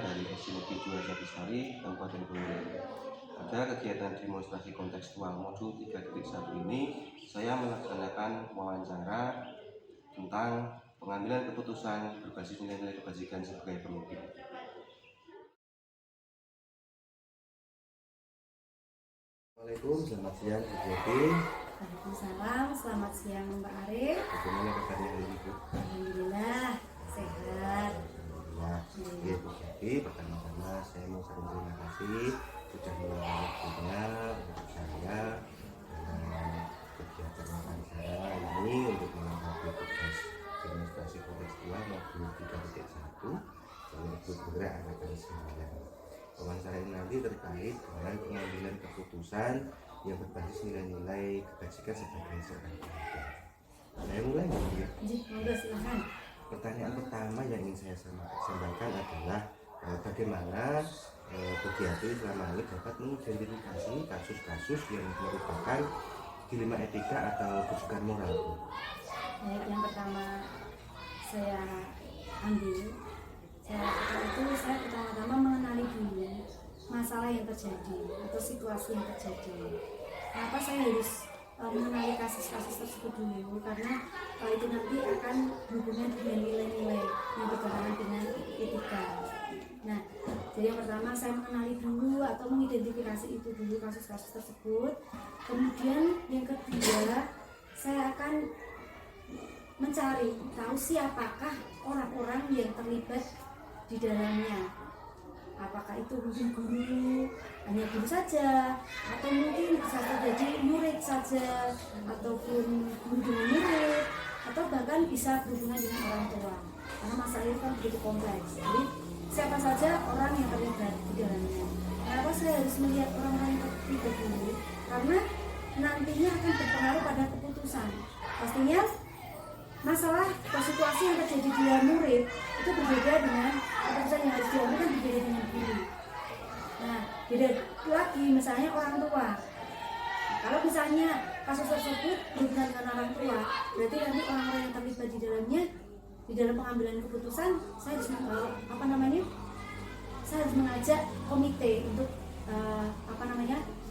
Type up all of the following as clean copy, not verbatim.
dari Sinergi Juara Jatisari, Kabupaten Boyolali. Pada kegiatan demonstrasi kontekstual modul 3.1 ini, saya melaksanakan wawancara tentang pengambilan keputusan berbasis nilai-nilai kebajikan sebagai pemimpin. Assalamualaikum, selamat siang Bu Jati. Waalaikumsalam, selamat siang Mbak Arif. Bagaimana kabarnya hari ini Bu? Alhamdulillah, sehat. Ya, Bu Jati, pertama-tama saya mau terima kasih sudah meluangkan waktunya untuk saya dalam kegiatan wawancara ini untuk melengkapi tugas demonstrasi kontekstual modul 3.1 yaitu bergerak angkatan 9. Wawancara ini nanti terkait dengan pengambilan keputusan yang berbasis nilai-nilai kebajikan sebagai seorang pemimpin. Saya mulai ya. Monggo silakan. Pertanyaan pertama yang ingin saya sampaikan adalah bagaimana Bu Jati selama ini dapat mengidentifikasi kasus-kasus yang merupakan dilema etika atau kesukaan moral. Baik, yang pertama saya ambil. Saya pertama-tama mengenali dulu masalah yang terjadi atau situasi yang terjadi. Kenapa saya harus mengenali kasus-kasus tersebut dulu? Karena itu nanti akan berhubungan dengan nilai-nilai yang bertentangan dengan etika. Nah, jadi yang pertama saya mengenali dulu atau mengidentifikasi itu dulu kasus-kasus tersebut. Kemudian yang kedua saya akan mencari tahu siapakah orang-orang yang terlibat di dalamnya. Apakah itu mungkin guru, hanya guru saja, atau mungkin bisa terjadi murid saja, ataupun guru dengan murid, atau bahkan bisa berhubungan dengan orang tua. Karena masalah itu kan begitu kompleks. Jadi siapa saja orang yang terlibat di dalamnya. Kenapa saya harus melihat orang-orang yang terlibat dulu? Karena nantinya akan berpengaruh pada keputusan. Pastinya masalah atau situasi yang terjadi di dalam murid itu berbeda dengan keputusan yang harus diambil kan berbeda dengan guru. Nah, beda lagi misalnya orang tua. Kalau misalnya kasus tersebut berhubungan dengan orang tua, berarti nanti orang-orang yang terlibat di dalamnya, di dalam pengambilan keputusan, saya harus saya harus mengajak komite untuk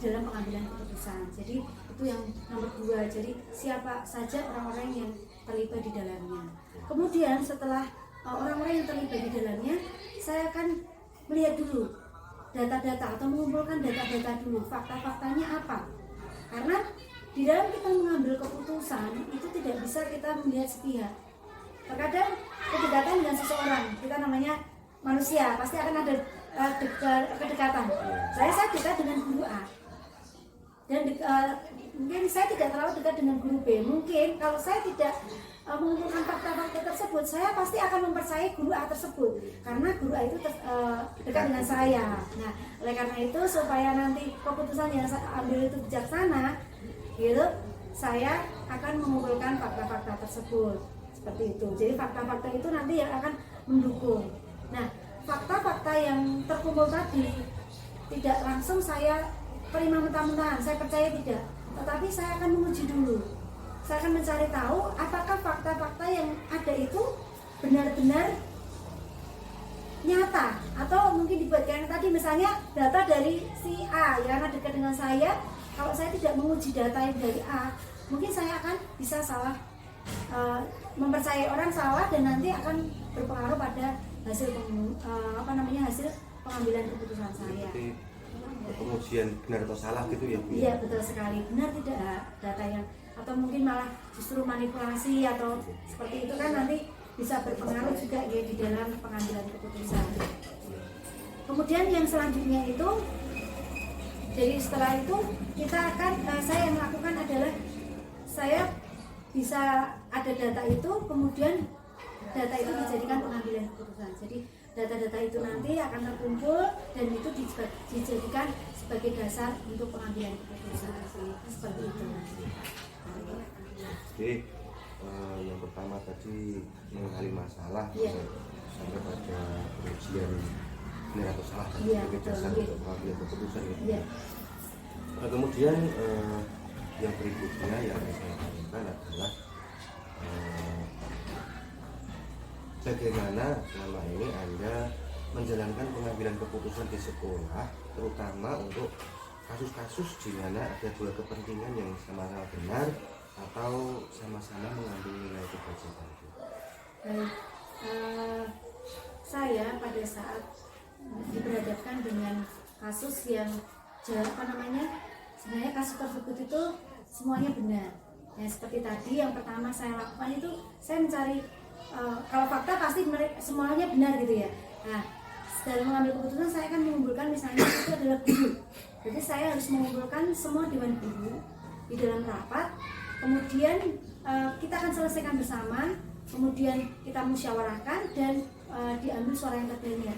di dalam pengambilan keputusan. Jadi itu yang nomor 2. Jadi siapa saja orang-orang yang terlibat di dalamnya. Kemudian setelah orang-orang yang terlibat di dalamnya, saya akan melihat dulu data-data atau mengumpulkan data-data dulu, fakta-faktanya apa. Karena di dalam kita mengambil keputusan itu tidak bisa kita melihat sepihak. Terkadang kedekatan dengan seseorang, kita namanya manusia, pasti akan ada kedekatan. Saya dekat dengan guru A. Dan mungkin saya tidak terlalu dekat dengan guru B. Mungkin kalau saya tidak mengumpulkan fakta-fakta tersebut, saya pasti akan mempercayai guru A tersebut karena guru A itu dekat dengan saya. Nah, oleh karena itu supaya nanti keputusan yang saya ambil itu bijaksana, gitu, saya akan mengumpulkan fakta-fakta tersebut seperti itu. Jadi fakta-fakta itu nanti yang akan mendukung. Nah, fakta-fakta yang terkumpul tadi tidak langsung saya terima mentah-mentahan, saya percaya tidak. Tetapi saya akan menguji dulu. Saya akan mencari tahu apakah fakta-fakta yang ada itu benar-benar nyata atau mungkin dibuatkan tadi misalnya data dari si A ya, karena dekat dengan saya. Kalau saya tidak menguji data yang dari A, mungkin saya akan bisa salah, mempercayai orang salah dan nanti akan berpengaruh pada hasil hasil pengambilan keputusan saya. Pengujian benar atau salah gitu ya Bu? Iya, betul sekali, benar tidak data yang, atau mungkin malah justru manipulasi atau seperti itu kan nanti bisa berpengaruh juga ya di dalam pengambilan keputusan. Kemudian yang selanjutnya itu, jadi setelah itu kita akan saya yang melakukan adalah saya bisa ada data itu, kemudian data itu dijadikan pengambilan keputusan. Jadi data-data itu nanti akan terkumpul dan itu dijadikan sebagai dasar untuk pengambilan keputusan. Seperti itu. Oke, yang pertama tadi mengenali masalah sampai pada pengujian benar atau salah sebagai dasar untuk pengambilan keputusan. Ya. Kemudian yang berikutnya yang saya tanyakan adalah bagaimana selama ini Anda menjalankan pengambilan keputusan di sekolah, terutama untuk kasus-kasus di mana ada dua kepentingan yang sama-sama benar atau sama-sama mengambil nilai kebajikan. Baik, saya pada saat diberhadapkan dengan kasus yang sebenarnya kasus tersebut itu semuanya benar. Ya, seperti tadi yang pertama saya lakukan itu saya mencari kalau fakta pasti semuanya benar gitu ya. Nah, dalam mengambil keputusan saya akan mengumpulkan misalnya itu adalah guru. Jadi saya harus mengumpulkan semua dewan guru di dalam rapat. Kemudian kita akan selesaikan bersama. Kemudian kita musyawarahkan dan diambil suara yang terbanyak.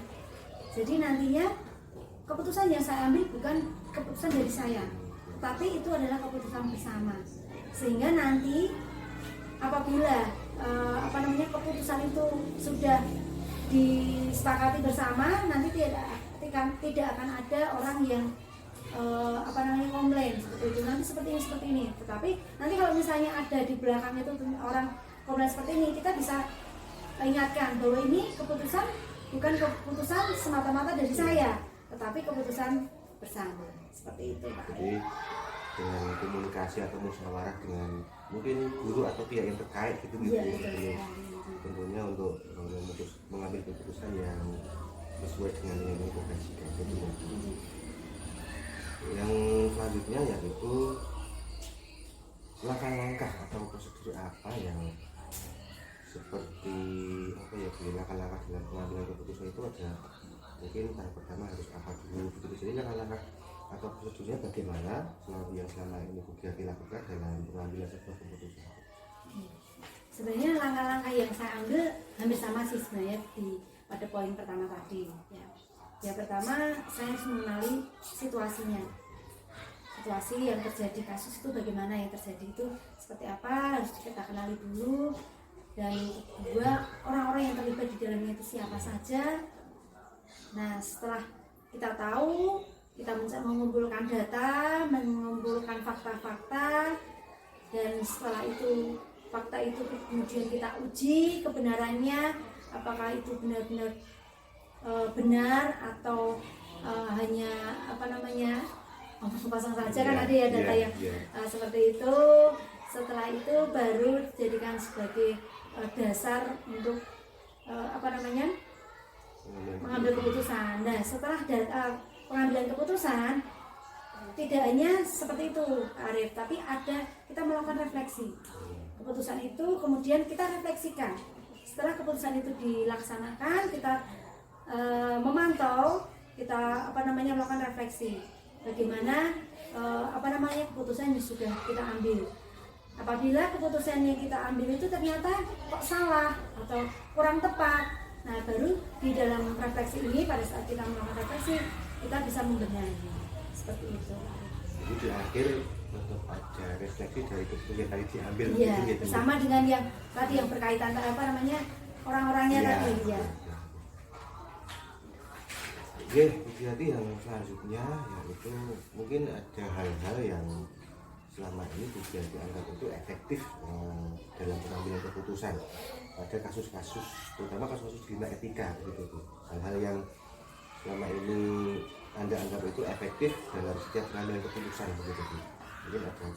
Jadi nantinya keputusan yang saya ambil bukan keputusan dari saya, tapi itu adalah keputusan bersama. Sehingga nanti apabila keputusan itu sudah disepakati bersama, nanti tidak akan ada orang yang komplain seperti itu. Nanti seperti ini. Tetapi nanti kalau misalnya ada di belakang itu orang komplain seperti ini, kita bisa ingatkan bahwa ini keputusan bukan keputusan semata-mata dari saya, tetapi keputusan bersama. Seperti itu, Pak. Jadi dengan komunikasi atau musyawarah dengan mungkin guru atau pihak yang terkait gitu tentunya untuk mengambil keputusan yang sesuai dengan yang dikonvensikan gitu. Yang selanjutnya yaitu langkah-langkah atau prosedur apa yang seperti langkah-langkah dalam pengambilan keputusan itu ada mungkin tahap pertama harus apa dulu begitu. Jadi langkah-langkah atau prosedurnya bagaimana yang selama ini Bu Giati lakukan dalam pengambilan sebuah keputusan? Sebenarnya langkah-langkah yang saya ambil hampir sama sih sebenarnya pada poin pertama tadi. Ya pertama saya harus mengenali situasinya. Situasi yang terjadi, kasus itu bagaimana yang terjadi itu seperti apa, harus kita kenali dulu. Dan kedua, orang-orang yang terlibat di dalamnya itu siapa saja. Nah, setelah kita tahu, kita mengumpulkan data, mengumpulkan fakta-fakta, dan setelah itu fakta itu kemudian kita uji kebenarannya, apakah itu benar-benar benar atau hanya pasang saja kan ada ya data yang seperti itu. Setelah itu baru dijadikan sebagai dasar untuk mengambil keputusan. Nah, setelah pengambilan keputusan tidak hanya seperti itu, Arif, tapi kita melakukan refleksi. Keputusan itu kemudian kita refleksikan. Setelah keputusan itu dilaksanakan, kita memantau, kita melakukan refleksi. Bagaimana keputusan yang sudah kita ambil. Apabila keputusan yang kita ambil itu ternyata kok salah atau kurang tepat, nah baru di dalam refleksi ini, pada saat kita melakukan refleksi, kita bisa membenahi seperti itu. Jadi di akhir tetap ada refleksi dari keputusan yang tadi diambil. Iya, sama dengan yang tadi yang berkaitan orang-orangnya tadi ya. Oke, berarti yang selanjutnya yaitu mungkin ada hal-hal yang selama ini juga dianggap itu efektif dalam pengambilan keputusan pada kasus-kasus, terutama kasus-kasus di etika gitu. Hal-hal yang selama ini Anda anggap itu efektif dalam setiap pengambilan keputusan begitu. Mungkin ada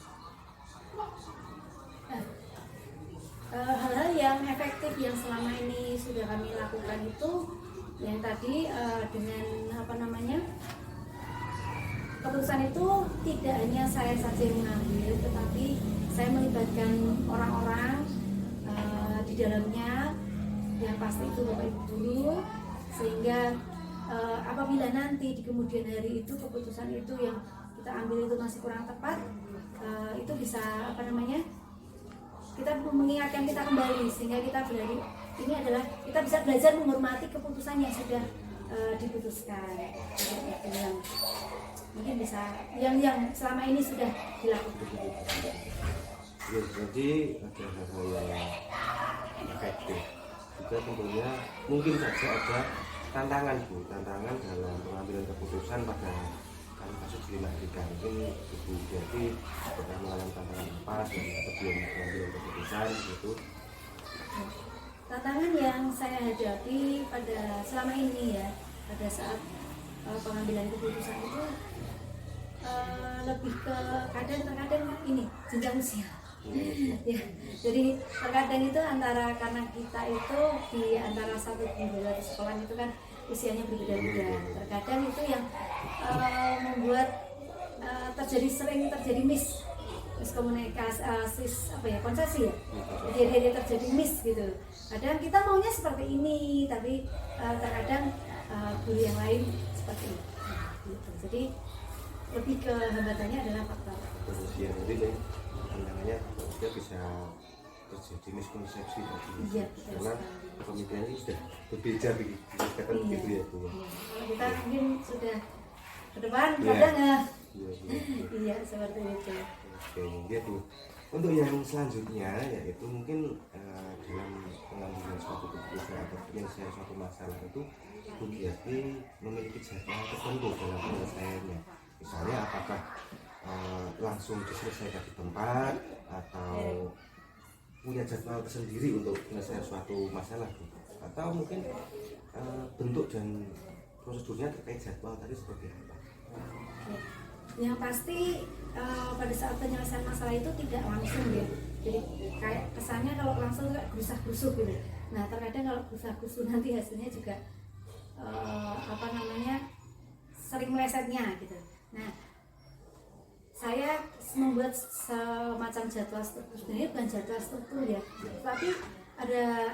hal-hal yang efektif yang selama ini sudah kami lakukan itu yang tadi dengan keputusan itu tidak hanya saya saja yang mengambil, tetapi saya melibatkan orang-orang di dalamnya yang pasti itu Bapak Ibu guru, sehingga apabila nanti di kemudian hari itu keputusan itu yang kita ambil itu masih kurang tepat, itu bisa kita mengingatkan kita kembali, sehingga kita ini adalah kita bisa belajar menghormati keputusan yang sudah diputuskan. Itu yang mungkin bisa yang selama ini sudah dilakukan. Ya, jadi ada hal-hal yang efektif. Juga tentunya mungkin saja ada tantangan dalam pengambilan keputusan pada kasus dilahirkan. Mungkin Ibu Giati pernah mengalami tantangan apa sebelum pengambilan keputusan gitu? Tantangan yang saya hadapi pada selama ini ya, pada saat pengambilan keputusan itu lebih ke kadang-kadang ini jenjang usia. Ya, jadi terkadang itu antara karena kita itu di antara satu guru atau sekolah itu kan usianya berbeda-beda. Terkadang itu yang membuat sering terjadi miskomunikasi konsesi ya. Jadi terjadi gitu. Kadang kita maunya seperti ini, tapi terkadang guru yang lain seperti ini. Gitu. Jadi lebih ke hambatannya adalah faktor usia. Jadi pandangannya dia bisa terjadi miskonsepsi tadi. Iya, karena pemikirannya sudah berbeda begitu iya. gitu ya Bu. Iya. Kalau kita mungkin sudah ke depan Iya. kadang Iya, iya seperti itu. Oke, gitu. Untuk yang selanjutnya yaitu mungkin dalam pengambilan suatu keputusan atau penyelesaian suatu masalah itu Bu Giati memiliki jadwal tertentu dalam penyelesaiannya. Misalnya apakah langsung diselesaikan di tempat atau punya jadwal tersendiri untuk menyelesaikan suatu masalah Bu? Atau mungkin bentuk dan prosedurnya terkait jadwal tadi seperti apa? Yang pasti pada saat penyelesaian masalah itu tidak langsung ya. Jadi kayak kesannya kalau langsung kayak gerusah-gerusuk gitu. Nah terkadang kalau gerusah-gerusuk nanti hasilnya juga sering melesetnya gitu. Nah saya membuat semacam jadwal struktur, sebenarnya bukan jadwal struktur ya, tapi ada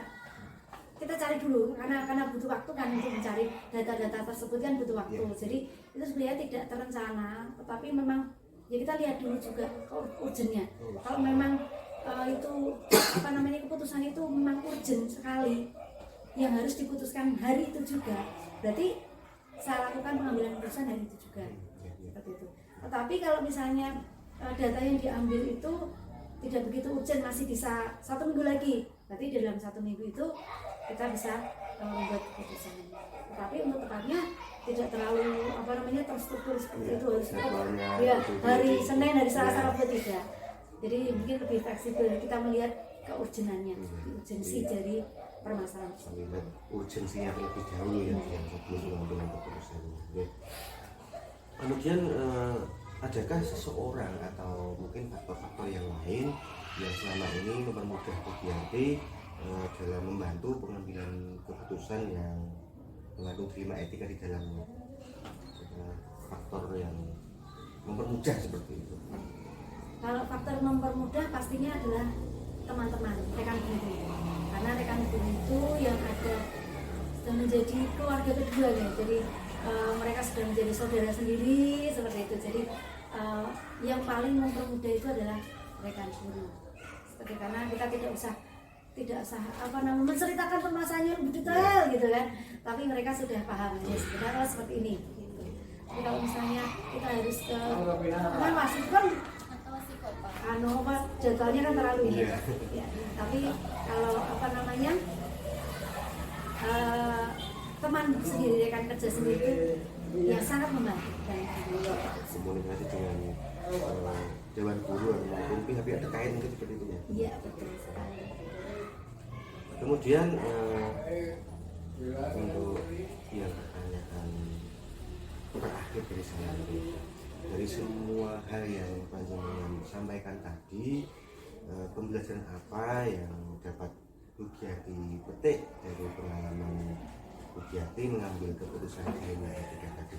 kita cari dulu karena butuh waktu kan untuk mencari data-data tersebut kan butuh waktu. Jadi itu sebenarnya tidak terencana, tetapi memang ya kita lihat dulu juga urgennya. Kalau memang itu keputusan itu memang urgent sekali yang harus diputuskan hari itu juga, berarti saya lakukan pengambilan keputusan hari itu juga seperti itu. Tetapi kalau misalnya data yang diambil itu tidak begitu urgent, masih bisa 1 minggu lagi, berarti dalam 1 minggu itu kita bisa membuat keputusan. Tetapi untuk tepatnya tidak terlalu terstruktur seperti itu, harus ya hari Senin, hari Selasa, Rabu tidak. Jadi mungkin lebih fleksibel, kita melihat keurgenannya, urgensi dari permasalahan. Melihat urgensinya terlebih dahulu ya yang sebelum mengambil keputusan. Kemudian adakah seseorang atau mungkin faktor-faktor yang lain yang selama ini mempermudah Bu Giati dalam membantu pengambilan keputusan yang mengandung klima etika di dalamnya? Faktor yang mempermudah seperti itu. Kalau faktor mempermudah pastinya adalah teman-teman, rekan guru. Karena rekan guru itu yang ada sudah menjadi keluarga kedua ya. Jadi mereka sudah menjadi saudara sendiri seperti itu. Jadi yang paling mempermudah itu adalah rekan guru. Seperti karena kita tidak usah menceritakan permasalahannya lebih detail gitu kan, tapi mereka sudah paham ya sebenarnya seperti ini gitu. Tapi kalau misalnya kita harus ke masih kan jadwalnya kan terlalu ini ya. Tapi kalau teman sendiri, rekan kerja sendiri itu ya sangat membantu dan komunikasi dengan dewan guru maupun pihak-pihak terkait mungkin seperti itu ya. Iya betul sekali. Kemudian untuk yang pertanyaan terakhir dari saya, dari semua hal yang Panjenengan sampaikan tadi, pembelajaran apa yang dapat Bu Giati petik dari pengalaman Bu Giati mengambil keputusan klima etika tadi?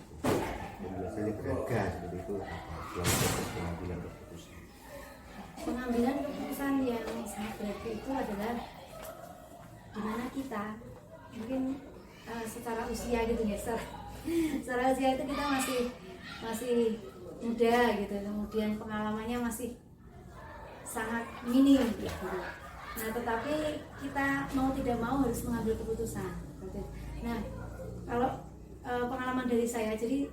Pembelajaran yang berharga seperti itu apa? Proses pengambilan keputusan. Pengambilan keputusan yang sangat berarti itu adalah dimana kita mungkin secara usia gitu ya, secara usia itu kita masih muda gitu, kemudian pengalamannya masih sangat minim gitu. Nah tetapi kita mau tidak mau harus mengambil keputusan gitu. Nah kalau pengalaman dari saya, jadi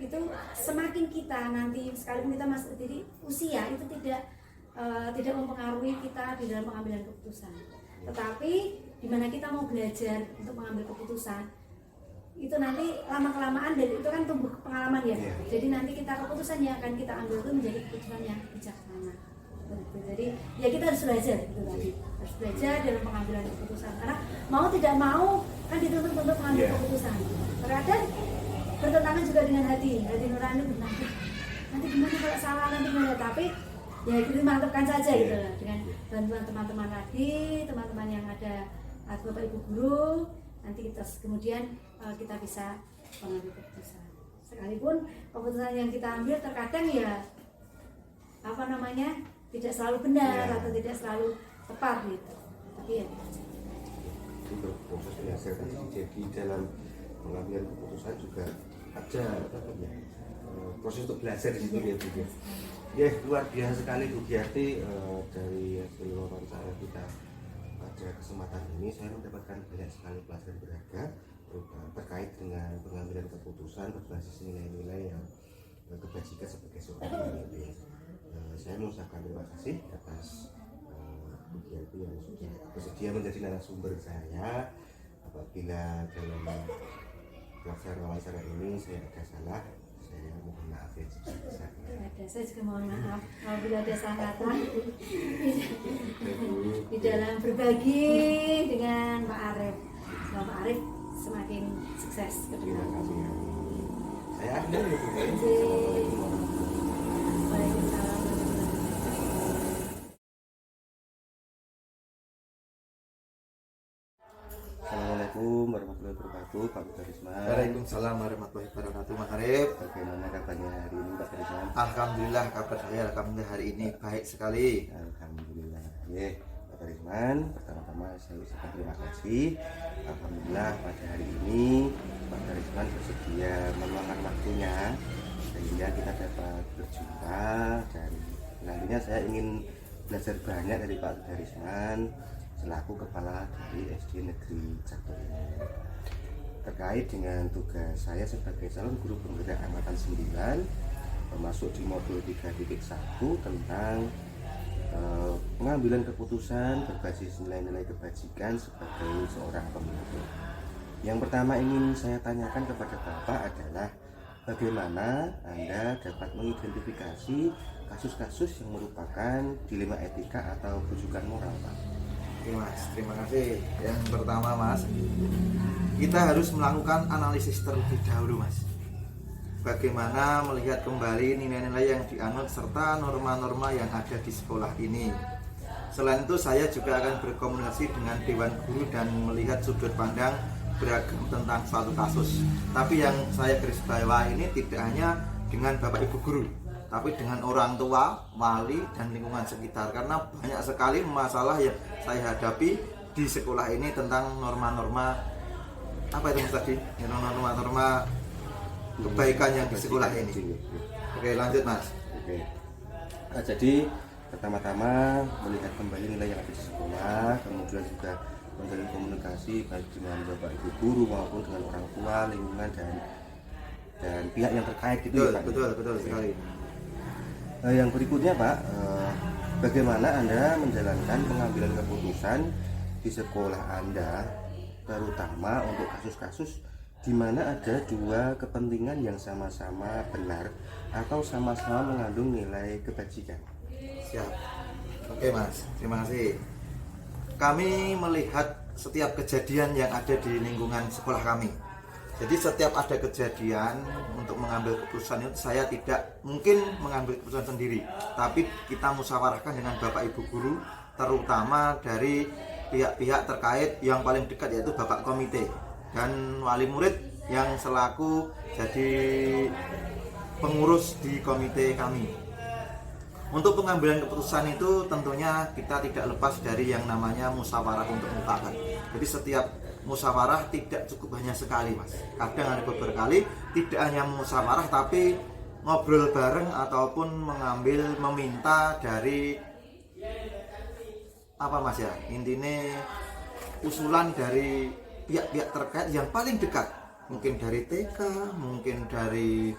itu semakin kita nanti sekalipun kita masih, jadi usia itu tidak mempengaruhi kita di dalam pengambilan keputusan. Tetapi dimana kita mau belajar untuk mengambil keputusan itu nanti lama-kelamaan, dan itu kan tumbuh pengalaman ya. Jadi nanti keputusan yang akan kita ambil itu menjadi keputusan yang bijaksana. Jadi ya kita harus belajar gitu tadi, harus belajar dalam pengambilan keputusan, karena mau tidak mau kan dituntut untuk mengambil keputusan. Terkadang bertentangan juga dengan hati nurani nanti gimana kalau salah nanti gimana, tapi ya itu mantapkan saja gitu loh, dengan bantuan teman-teman lagi, teman-teman yang ada Bapak Ibu guru, nanti kita kemudian kita bisa mengambil keputusan. Sekalipun keputusan yang kita ambil terkadang ya tidak selalu benar atau tidak selalu tepat gitu, tapi ya untuk proses belajar tadi, jadi dalam pengambilan keputusan juga ada proses untuk belajar di situ ya Bu. Ya luar biasa sekali Bu Giarti. Dari hasil wawancara kita pada kesempatan ini saya mendapatkan banyak sekali pelajaran berharga terkait dengan pengambilan keputusan berbasis nilai-nilai yang kebajikan sebagai seorang pemimpin. Saya mengucapkan terima kasih atas Bu Giarti yang sudah bersedia menjadi narasumber saya. Apabila dalam pelaksanaan wawancara ini saya ada salah, saya mohon maaf ya sebesar-besarnya. saya juga mohon maaf apabila ada salah kata di dalam berbagi dengan Pak Arif. Semoga Pak Arif semakin sukses ke Terima depan. kasih ya. Saya ada ya Bu. Waalaikumsalam. Assalamualaikum warahmatullahi wabarakatuh, Pak Karisman. Waalaikumsalam warahmatullahi wabarakatuh, Mas Arif. Bagaimana kabarnya hari ini, Pak Karisman? Alhamdulillah, kabar saya alhamdulillah hari ini baik sekali. Alhamdulillah. Ya, Pak Karisman, pertama-tama saya ucapkan terima kasih. Alhamdulillah pada hari ini Pak Karisman bersedia meluangkan waktunya sehingga kita dapat berjumpa, dan nantinya saya ingin belajar banyak dari Pak Karisman selaku kepala dari SD Negeri Cakto ini terkait dengan tugas saya sebagai calon guru penggerak angkatan 9 termasuk di modul 3.1 tentang pengambilan keputusan berbasis nilai-nilai kebajikan sebagai seorang pemimpin. Yang pertama ingin saya tanyakan kepada Bapak adalah bagaimana Anda dapat mengidentifikasi kasus-kasus yang merupakan dilema etika atau rujukan moral, Pak? Oke Mas, terima kasih. Yang pertama Mas, kita harus melakukan analisis terlebih dahulu Mas. Bagaimana melihat kembali nilai-nilai yang dianut serta norma-norma yang ada di sekolah ini. Selain itu saya juga akan berkomunikasi dengan Dewan Guru dan melihat sudut pandang beragam tentang suatu kasus. Tapi yang saya garis bawahi ini tidak hanya dengan Bapak Ibu Guru, tapi dengan orang tua, wali, dan lingkungan sekitar. Karena banyak sekali masalah yang saya hadapi di sekolah ini tentang norma-norma, apa itu Mas tadi? Norma-norma kebaikan yang di sekolah ini. Oke, lanjut Mas. Oke. Nah, jadi pertama-tama melihat kembali nilai yang ada di sekolah, kemudian juga menjalin komunikasi baik dengan Bapak Ibu Guru maupun dengan orang tua, lingkungan, dan pihak yang terkait gitu. Betul, ya, Pak? betul sekali. Yang berikutnya Pak, bagaimana Anda menjalankan pengambilan keputusan di sekolah Anda, terutama untuk kasus-kasus di mana ada dua kepentingan yang sama-sama benar atau sama-sama mengandung nilai kebajikan? Siap. Oke Mas, terima kasih. Kami melihat setiap kejadian yang ada di lingkungan sekolah kami. Jadi setiap ada kejadian untuk mengambil keputusan itu saya tidak mungkin mengambil keputusan sendiri, tapi kita musyawarahkan dengan Bapak Ibu Guru, terutama dari pihak-pihak terkait yang paling dekat yaitu Bapak Komite dan wali murid yang selaku jadi pengurus di komite kami. Untuk pengambilan keputusan itu tentunya kita tidak lepas dari yang namanya musyawarah untuk mufakat. Jadi setiap musyawarah tidak cukup hanya sekali Mas, kadang ada beberapa kali tidak hanya musyawarah tapi ngobrol bareng ataupun meminta dari apa Mas ya, intinya usulan dari pihak-pihak terkait yang paling dekat, mungkin dari TK, mungkin dari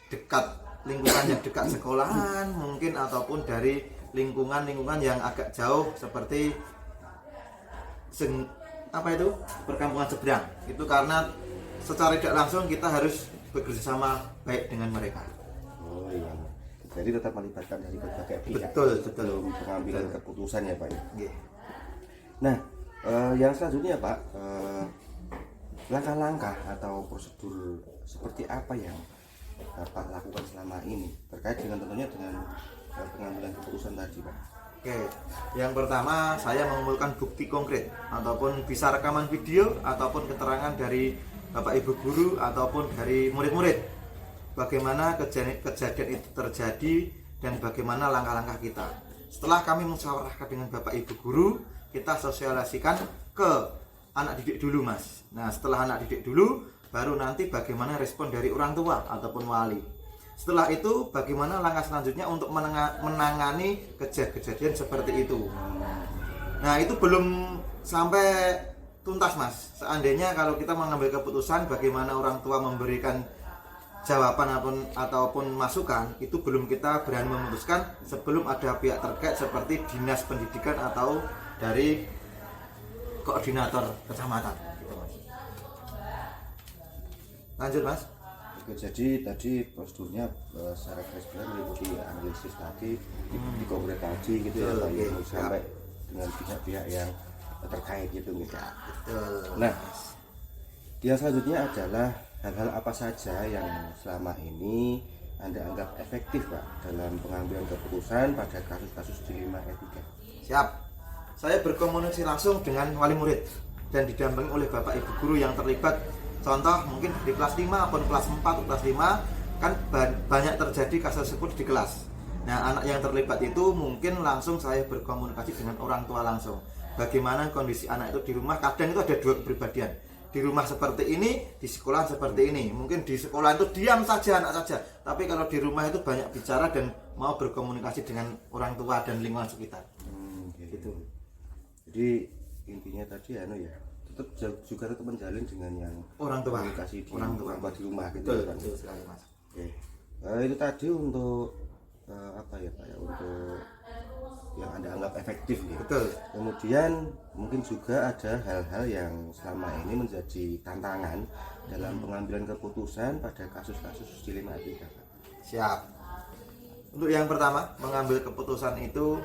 dekat lingkungan yang dekat sekolahan mungkin, ataupun dari lingkungan yang agak jauh seperti perkampungan seberang. Itu karena secara tidak langsung kita harus bekerjasama baik dengan mereka. Oh iya. Jadi tetap melibatkan dari berbagai pihak. Betul. Sebelum pengambilan keputusan ya Pak. Yeah. Nah, yang selanjutnya Pak, langkah-langkah atau prosedur seperti apa yang Bapak lakukan selama ini terkait dengan tentunya dengan pengambilan keputusan tadi, Pak? Oke, yang pertama saya mengumpulkan bukti konkret ataupun bisa rekaman video ataupun keterangan dari Bapak Ibu guru ataupun dari murid-murid bagaimana kejadian itu terjadi dan bagaimana langkah-langkah kita. Setelah kami musyawarahkan dengan Bapak Ibu guru, kita sosialisasikan ke anak didik dulu, Mas. Nah, setelah anak didik dulu, baru nanti bagaimana respon dari orang tua ataupun wali. Setelah itu bagaimana langkah selanjutnya untuk menangani kejadian seperti itu. Nah, itu belum sampai tuntas, Mas. Seandainya kalau kita mengambil keputusan bagaimana orang tua memberikan jawaban ataupun masukan, itu belum kita berani memutuskan sebelum ada pihak terkait seperti dinas pendidikan atau dari koordinator kecamatan gitu, Mas. Lanjut, Mas. Oke, jadi tadi prosedurnya secara garis besar meliputi analisis tadi, dikonkretasi gitu ya, Pak, ya, sampai dengan pihak-pihak yang terkait gitu gitu. Betul. Nah, yang selanjutnya adalah hal-hal apa saja yang selama ini Anda anggap efektif, Pak, dalam pengambilan keputusan pada kasus-kasus dilema etika? Siap. Saya berkomunikasi langsung dengan wali murid dan didampingi oleh Bapak Ibu guru yang terlibat. Contoh mungkin di kelas 5 ataupun kelas 4 atau kelas 5 kan banyak terjadi kasus tersebut di kelas. Nah, anak yang terlibat itu mungkin langsung saya berkomunikasi dengan orang tua langsung. Bagaimana kondisi anak itu di rumah, kadang itu ada dua kepribadian. Di rumah seperti ini, di sekolah seperti ini. Mungkin di sekolah itu diam saja anak saja, tapi kalau di rumah itu banyak bicara dan mau berkomunikasi dengan orang tua dan lingkungan sekitar. Gitu. Jadi intinya tadi ya tetap tetap menjalin dengan yang orang tua, komunikasi di orang tua di rumah gitu. Betul, kan. betul sekali, Mas. Oke. Itu tadi untuk apa ya, Pak ya, untuk yang Anda anggap efektif gitu. Betul. Kemudian mungkin juga ada hal-hal yang selama ini menjadi tantangan dalam pengambilan keputusan pada kasus-kasus dilema etika. Siap. Untuk yang pertama, mengambil keputusan itu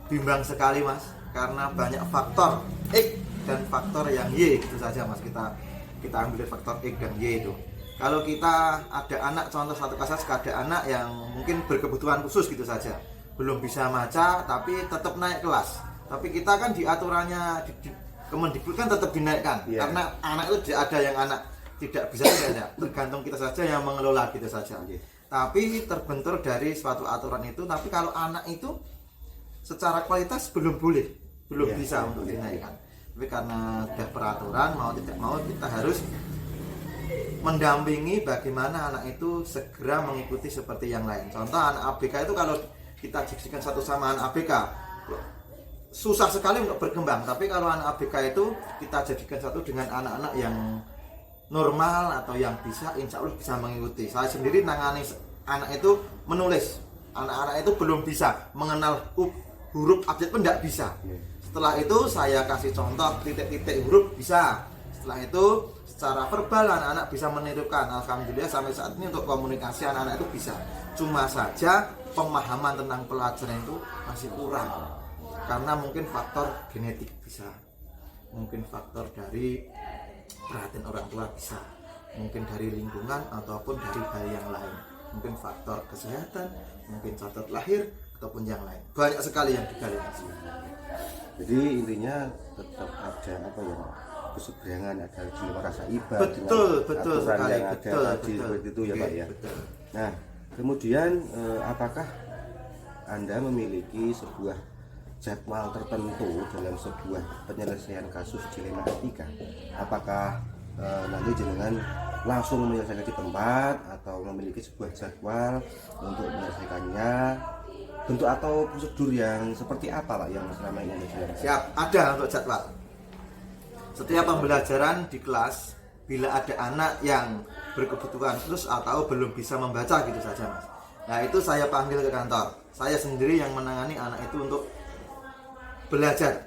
bimbang sekali, Mas, karena banyak faktor X dan faktor yang Y, itu saja, Mas. Kita ambil faktor X dan Y itu. Kalau kita ada anak, contoh satu kasus ada anak yang mungkin berkebutuhan khusus gitu saja, belum bisa baca tapi tetap naik kelas. Tapi kita kan di aturannya di Kemendikbud kan tetap dinaikkan, karena anak itu tidak ada yang anak tidak bisa saja, tergantung kita saja yang mengelola gitu saja. Tapi terbentur dari suatu aturan itu. Tapi kalau anak itu secara kualitas belum boleh, belum bisa untuk dinaikkan. Tapi karena sudah peraturan, mau tidak mau kita harus mendampingi bagaimana anak itu segera mengikuti seperti yang lain. Contoh anak ABK itu kalau kita jadikan satu sama anak ABK susah sekali untuk berkembang. Tapi kalau anak ABK itu kita jadikan satu dengan anak-anak yang normal atau yang bisa, insya Allah bisa mengikuti. Saya sendiri nangani anak itu menulis. Anak-anak itu belum bisa mengenal huruf abjad pun tidak bisa. Setelah itu saya kasih contoh titik-titik huruf bisa. Setelah itu secara verbal anak-anak bisa menirukan. Alhamdulillah sampai saat ini untuk komunikasi anak-anak itu bisa. Cuma saja pemahaman tentang pelajaran itu masih kurang. Karena mungkin faktor genetik bisa. Mungkin faktor dari perhatian orang tua bisa. Mungkin dari lingkungan ataupun dari hal yang lain. Mungkin faktor kesehatan, mungkin catat lahir ataupun yang lain. Banyak sekali yang digali. Jadi intinya tetap ada apa ya, keseberangan, ada jiwa rasa iba, betul sekali, yang ada tadi seperti itu ya, Pak ya. Betul. Nah, kemudian apakah Anda memiliki sebuah jadwal tertentu dalam sebuah penyelesaian kasus dilema etika? Apakah nanti jenengan langsung menyelesaikan di tempat atau memiliki sebuah jadwal untuk menyelesaikannya? Bentuk atau prosedur yang seperti apa, Pak, yang selama ini Anda jalankan? Siap, ada untuk jadwal. Setiap pembelajaran di kelas, bila ada anak yang berkebutuhan khusus atau belum bisa membaca gitu saja, Mas. Nah, itu saya panggil ke kantor. Saya sendiri yang menangani anak itu untuk belajar.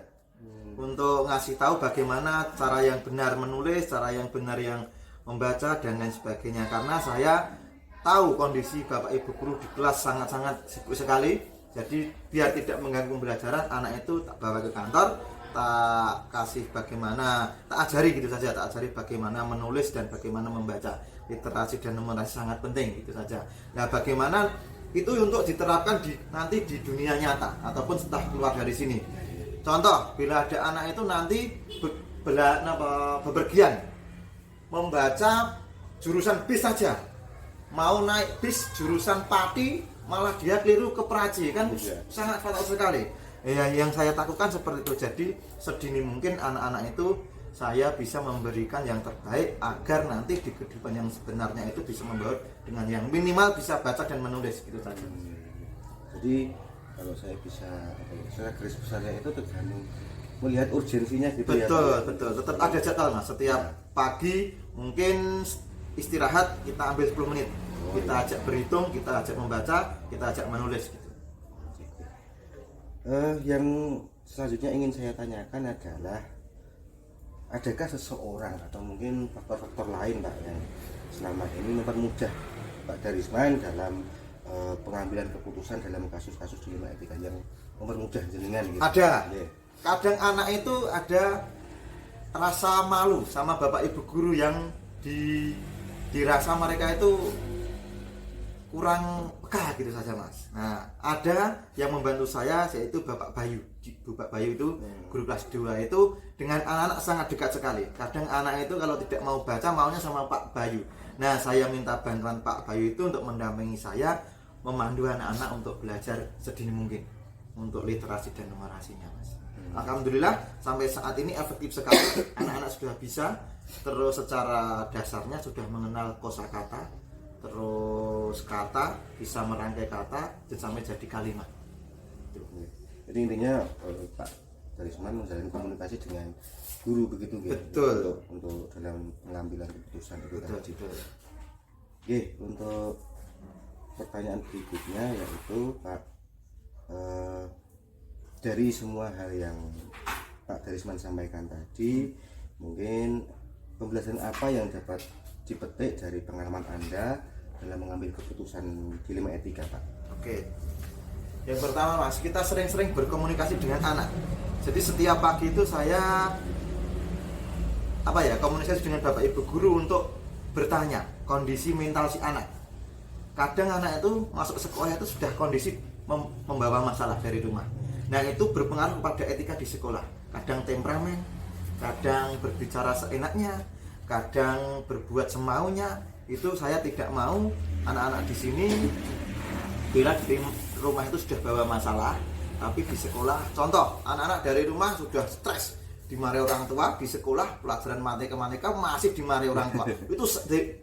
Untuk ngasih tahu bagaimana cara yang benar menulis, cara yang benar yang membaca dan lain sebagainya. Karena saya tahu kondisi Bapak Ibu guru di kelas sangat-sangat sibuk sekali. Jadi biar tidak mengganggu pembelajaran, anak itu tak bawa ke kantor, tak kasih bagaimana, tak ajari gitu saja, tak ajari bagaimana menulis dan bagaimana membaca. Literasi dan numerasi sangat penting gitu saja. Nah, bagaimana itu untuk diterapkan nanti di dunia nyata ataupun setelah keluar dari sini. Contoh, bila ada anak itu nanti bepergian membaca jurusan bis saja, mau naik bis jurusan Pati malah dia keliru ke Praji, kan sangat fatal sekali. Ya, yang saya takutkan seperti itu. Jadi sedini mungkin anak-anak itu saya bisa memberikan yang terbaik agar nanti di kehidupan yang sebenarnya itu bisa membawa dengan yang minimal bisa baca dan menulis gitu saja. Jadi kalau saya bisa saya garis besarnya itu tergantung melihat urgensinya gitu. Betul, ya. Betul. Tetap ada jadwal Mas. Setiap pagi mungkin istirahat kita ambil 10 menit. Kita ajak berhitung, kita ajak membaca, kita ajak menulis gitu. Yang selanjutnya ingin saya tanyakan adalah, adakah seseorang atau mungkin faktor-faktor lain Pak yang selama ini mempermudah Pak Darisman dalam pengambilan keputusan dalam kasus-kasus dilema etika yang mempermudah jenengan gitu? Ada. Yeah. Kadang anak itu ada rasa malu sama bapak ibu guru yang dirasa mereka itu kurang peka gitu saja Mas. Nah, ada yang membantu saya yaitu Bapak Bayu. Bapak Bayu itu guru kelas 2 itu dengan anak-anak sangat dekat sekali. Kadang anak itu kalau tidak mau baca maunya sama Pak Bayu. Nah, saya minta bantuan Pak Bayu itu untuk mendampingi saya memandu anak-anak untuk belajar sedini mungkin untuk literasi dan numerasinya Mas. Alhamdulillah sampai saat ini efektif sekali. Anak-anak sudah bisa, terus secara dasarnya sudah mengenal kosakata, terus kata, bisa merangkai kata dan sampai jadi kalimat. Jadi intinya Pak Darisman menjalin komunikasi dengan guru begitu gitu. Betul. Untuk dalam pengambilan keputusan itu tadi. Betul. Oke, untuk pertanyaan berikutnya yaitu Pak, dari semua hal yang Pak Darisman sampaikan tadi, mungkin pembelajaran apa yang dapat dipetik dari pengalaman Anda dalam mengambil keputusan dilema etika Pak? Oke. Yang pertama Mas, kita sering-sering berkomunikasi dengan anak. Jadi setiap pagi itu saya komunikasi dengan Bapak Ibu guru untuk bertanya kondisi mental si anak. Kadang anak itu masuk sekolah itu sudah kondisi membawa masalah dari rumah. Nah, itu berpengaruh pada etika di sekolah. Kadang temperamen, kadang berbicara seenaknya, kadang berbuat semaunya. Itu saya tidak mau anak-anak di sini bila di rumah itu sudah bawa masalah, tapi di sekolah, contoh anak-anak dari rumah sudah stres, dimarahi orang tua, di sekolah pelajaran matematika masih dimarahi orang tua. Itu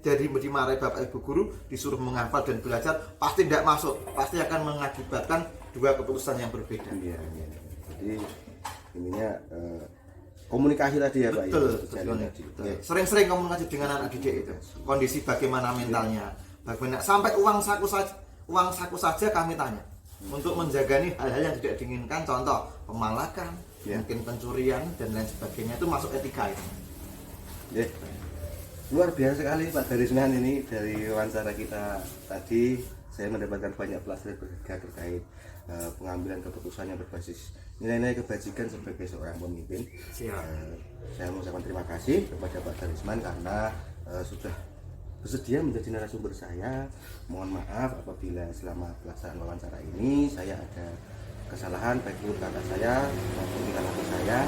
dari dimarahi bapak ibu guru, disuruh menghafal dan belajar, pasti tidak masuk, pasti akan mengakibatkan dua keputusan yang berbeda. Iya. Jadi ininya komunikasi tadi ya Pak. Betul. Ya. Sering-sering komunikasi dengan anak didik itu. Kondisi bagaimana mentalnya, bagaimana sampai uang saku saja kami tanya. Untuk menjaga nih hal-hal yang tidak diinginkan, contoh pemalakan, mungkin pencurian dan lain sebagainya, itu masuk etika itu. Ya. Luar biasa sekali Pak Darisman ini. Dari wawancara kita tadi saya mendapatkan banyak pelajaran berharga terkait pengambilan keputusan yang berbasis nilai-nilai kebajikan sebagai seorang pemimpin. Saya mengucapkan terima kasih kepada Pak Darisman karena sudah bersedia menjadi narasumber saya. Mohon maaf apabila selama pelaksanaan wawancara ini saya ada kesalahan baik menurut kakak saya maupun tingkah laku saya.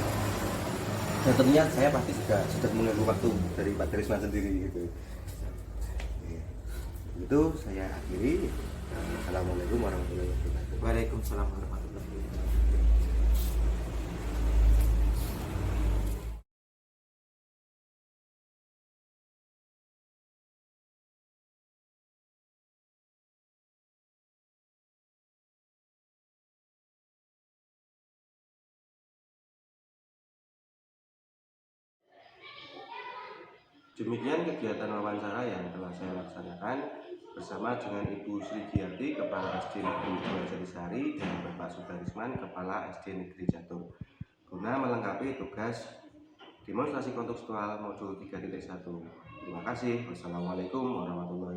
Dan tentunya saya pasti juga sudah menunggu waktu dari Pak Darisman sendiri gitu. Itu saya akhiri. Assalamualaikum warahmatullahi wabarakatuh. Waalaikumsalam warahmatullahi wabarakatuh. Demikian kegiatan wawancara yang telah saya laksanakan bersama dengan Ibu Sri Giarti, Kepala SD Negeri 2 Jatisari, dan Bapak Sudarisman, Kepala SD Negeri Jatuh, guna melengkapi tugas demonstrasi kontekstual modul 3.1. Terima kasih. Wassalamualaikum warahmatullahi wabarakatuh.